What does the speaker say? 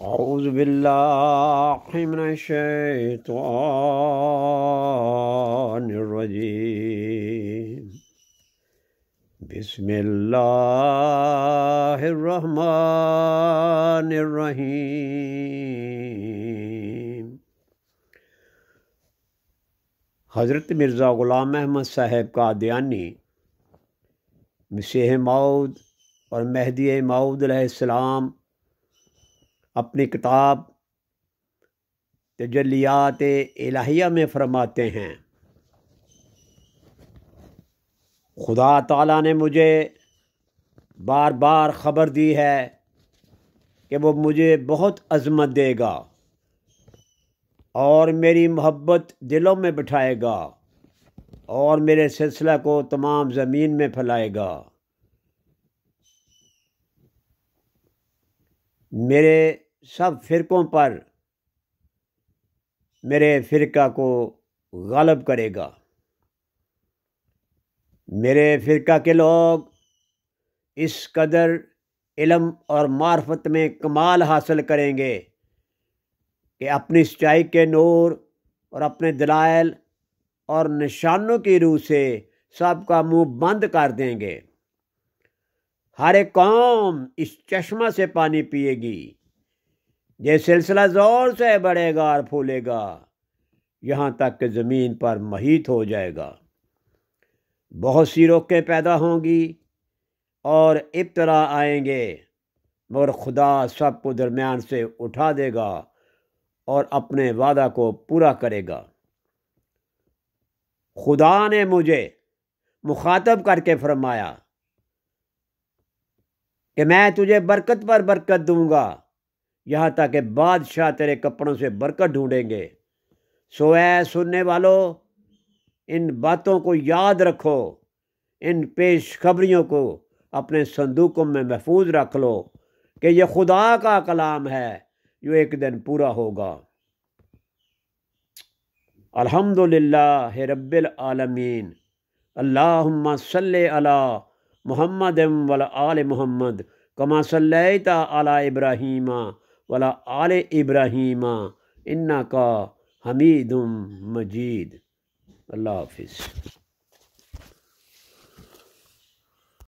औज़ु बिल्लाहि मिनश्शैतानिर्रजीम। बिस्मिल्लाहिर्रहमानिर्रहीम। हज़रत मिर्ज़ा ग़ुलाम अहमद साहब कादियानी मसीह मौद और मेहदी मौद अलैहिस्सलाम अपनी किताब तजल्लियात इलाहिया में फरमाते हैं, खुदा ताला ने मुझे बार बार ख़बर दी है कि वो मुझे बहुत अज़मत देगा और मेरी मोहब्बत दिलों में बिठाएगा और मेरे सिलसिला को तमाम ज़मीन में फैलाएगा। मेरे सब फ़िरक़ों पर मेरे फ़िरक़ा को गालिब करेगा। मेरे फ़िरक़ा के लोग इस कदर इल्म और मार्फत में कमाल हासिल करेंगे कि अपनी सच्चाई के नूर और अपने दलाइल और निशानों की रूह से सबका मुंह बंद कर देंगे। हर एक कौम इस चश्मा से पानी पिएगी। ये सिलसिला ज़ोर से बढ़ेगा और फूलेगा यहाँ तक कि ज़मीन पर महीत हो जाएगा। बहुत सी रोकें पैदा होंगी और इब्तला आएंगे, मगर खुदा सबको दरमियान से उठा देगा और अपने वादा को पूरा करेगा। खुदा ने मुझे मुखातब करके फरमाया कि मैं तुझे बरकत पर बरकत दूंगा, यहाँ तक कि बादशाह तेरे कपड़ों से बरकत ढूंढेंगे। सो ऐ सुनने वालों, इन बातों को याद रखो, इन पेशखबरियों को अपने संदूकों में महफूज रख लो कि यह खुदा का कलाम है जो एक दिन पूरा होगा। अल्हम्दुलिल्लाह रब्बिल आलमीन। अल्लाहुम्मा सल्लि अला मुहम्मद व आले मुहम्मद कमा सल्लैता अला इब्राहीम व आले इब्राहीम इन्नका हमीदुम मजीद। अल्लाह हाफिज़।